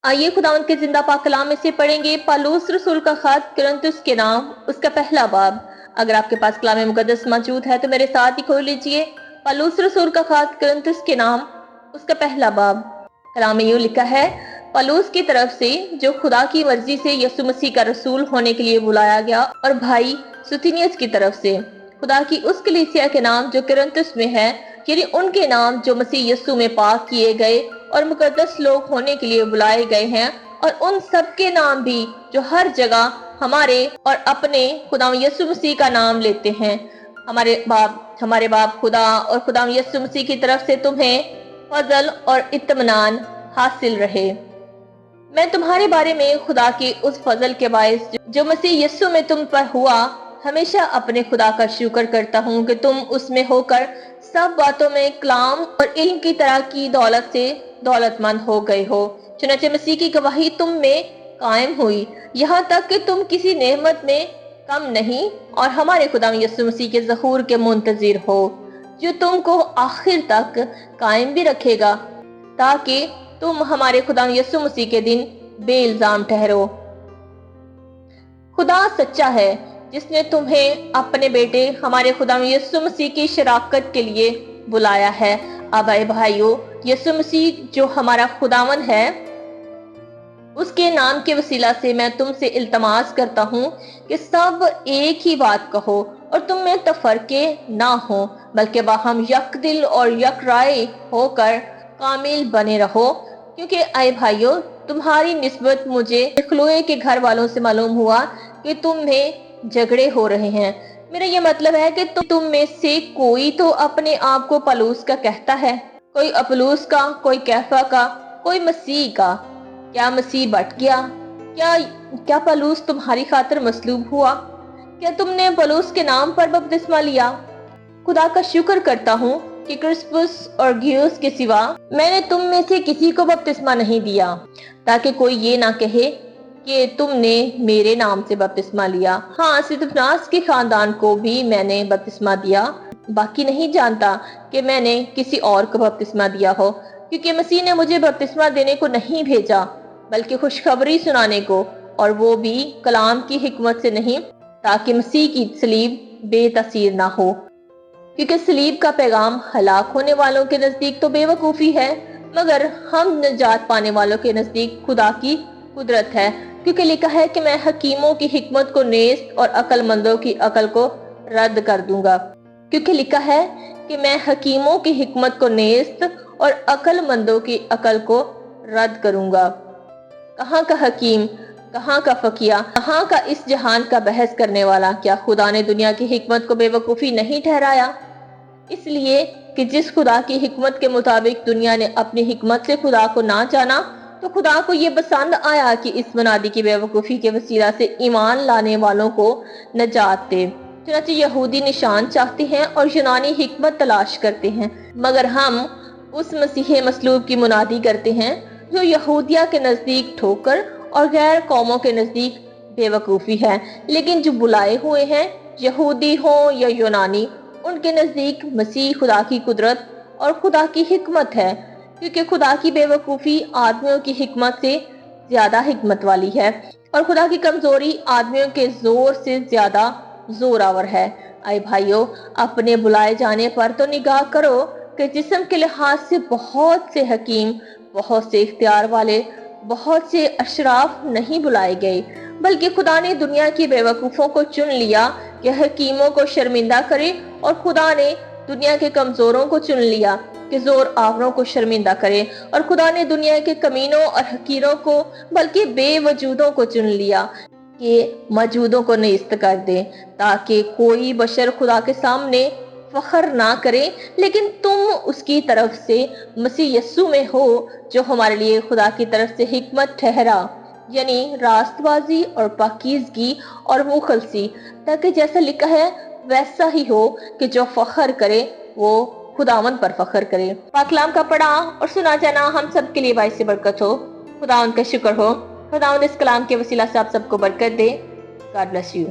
आइए खुदावंद के जिंदा पाक कलाम में से पढ़ेंगे पौलुस रसूल का खत कुरिन्थुस के नाम, उसका पहला बाब। अगर आपके पास कलाम मुकद्दस मौजूद है तो मेरे साथ ही खोल लीजिए। पौलुस रसूल का खत कुरिन्थुस के नाम, उसका पहला बाब। कलाम में यूं लिखा है, पौलुस की तरफ से जो खुदा की मर्जी से यीशु मसीह का रसूल होने के लिए बुलाया गया, और भाई सुथिनियस की तरफ से खुदा की उस कलीसिया के नाम जो कुरिन्थुस में है, यानी उनके नाम जो मसीह यीशु में पाक किए गए और मुकद्दस लोग होने के लिए बुलाए गए हैं, और उन सब के नाम भी जो हर जगह हमारे और अपने खुदा यीशु मसीह का नाम लेते हैं। हमारे बाप खुदा और खुदा यीशु मसीह की तरफ से तुम्हें फजल और इत्मीनान हासिल रहे। मैं तुम्हारे बारे में खुदा के उस फजल के बायस जो मसीह यीशु में तुम पर हुआ, हमेशा अपने खुदा का शुक्र करता हूँ कि तुम उसमें होकर सब बातों में कलाम और इल्म की तरह की दौलत से दौलतमंद हो गए हो। चुनांचे मसीह की गवाही तुम में कायम हुई, यहाँ तक कि तुम किसी नेमत में कम नहीं और हमारे खुदा यीशु मसीह के ज़हूर के मुंतज़िर हो, जो तुमको आखिर तक कायम भी रखेगा, ताकि तुम हमारे खुदा यीशु मसीह के दिन बेइल्जाम ठहरो। खुदा सच्चा है जिसने तुम्हें अपने बेटे हमारे खुदा यीशु मसीह की शराकत के लिए बुलाया है। अब आए भाइयों, यीशु मसीह जो हमारा खुदावन है, उसके नाम के वसीला से मैं तुमसे इल्तमास करता हूँ कि सब एक ही बात कहो और तुम में तफरके ना हो, बल्कि बाहम यक दिल और यक राय होकर कामिल बने रहो। क्योंकि आए भाइयों, तुम्हारी निस्बत मुझे खलोए के घर वालों से मालूम हुआ कि तुम्हें झगड़े हो रहे हैं। मेरा ये मतलब है कि तुम में से कोई तो अपने आप को पौलुस का कहता है, कोई अपुल्लोस का, कोई कैफा का, कोई मसीह का। क्या मसीह बट गया? क्या पौलुस तुम्हारी खातिर मसलूब हुआ? क्या तुमने पौलुस के नाम पर बपतिस्मा लिया? खुदा का शुक्र करता हूँ कि क्रिस्पुस और गयुस के सिवा मैंने तुम में से किसी को बपतिस्मा नहीं दिया, ताकि कोई ये ना कहे कि तुमने मेरे नाम से बपतिस्मा लिया। हाँ, स्तिफनास के खानदान को भी मैंने बपतिस्मा दिया, बाकी नहीं जानता कि मैंने किसी और को बपतिस्मा दिया हो, क्योंकि मसीह ने मुझे बपतिस्मा देने को नहीं भेजा, बल्कि खुशखबरी सुनाने को, और वो भी कलाम की हिकमत से नहीं, ताकि मसीह की सलीब बेतसीर ना हो। क्योंकि सलीब का पैगाम हलाक होने वालों के नजदीक तो बेवकूफ़ी है, मगर हम नजात पाने वालों के नजदीक खुदा की कुदरत है। क्योंकि लिखा है कि मैं हकीमों की हिकमत को नेस्त और अक्लमंदों की अकल को रद्द कर दूंगा। क्योंकि लिखा है कि मैं हकीमों की हिकमत को नेस्त और अक्लमंदों की अकल को रद्द करूंगा। कहाँ का हकीम, कहाँ का फकिया, कहाँ का इस जहान का बहस करने वाला? क्या खुदा ने दुनिया की हिकमत को बेवकूफ़ी नहीं ठहराया? इसलिए कि जिस खुदा की हिकमत के मुताबिक दुनिया ने अपनी हिकमत से खुदा को ना जाना, तो खुदा को ये पसंद आया कि इस मुनादी की बेवकूफ़ी के वसीला से ईमान लाने वालों को नजात दे। चुनांचे यहूदी निशान चाहते हैं और यूनानी हिकमत तलाश करते हैं, मगर हम उस मसीह मसलूब की मुनादी करते हैं जो यहूदिया के नज़दीक ठोकर और गैर कौमों के नज़दीक बेवकूफ़ी है, लेकिन जो बुलाए हुए हैं, यहूदी हो या यूनानी, उनके नज़दीक मसीह खुदा की कुदरत और खुदा की हिकमत है। क्योंकि खुदा की बेवकूफ़ी आदमियों की हिकमत से ज़्यादा हिकमत वाली है, और खुदा की कमज़ोरी आदमियों के ज़ोर से ज़्यादा ज़ोरावर है। आए भाइयों, अपने बुलाए जाने पर तो निगाह करो कि जिस्म के लिहाज से बहुत से हकीम, बहुत से इख्तियार वाले, बहुत से अशराफ नहीं बुलाए गए, बल्कि खुदा ने दुनिया की बेवकूफ़ों को चुन लिया कि हकीमों को शर्मिंदा करे, और खुदा ने दुनिया के कमज़ोरों को चुन लिया कि जोर आवरों को शर्मिंदा करे, और खुदा ने दुनिया के कमीनों और हकीरों को, बल्कि बेवजूदों को चुन लिया कि मौजूदों को नेस्त कर दे, ताकि कोई बशर खुदा के सामने फख्र ना करे, लेकिन तुम उसकी तरफ से मसीह यस्सु में हो, जो हमारे लिए खुदा की तरफ से हिकमत ठहरा, यानी रास्तबाजी और पाकीज़गी और मुखलसी, ताकि जैसा लिखा है वैसा ही हो कि जो फख्र करे वो खुदावन पर फख्र करे। पाकलाम का पढ़ा और सुना जाना हम सब के लिए बाइस बरकत हो। खुदावन का शुक्र हो। खुदावन इस कलाम के वसीला से आप सबको बरकत दे। God bless you.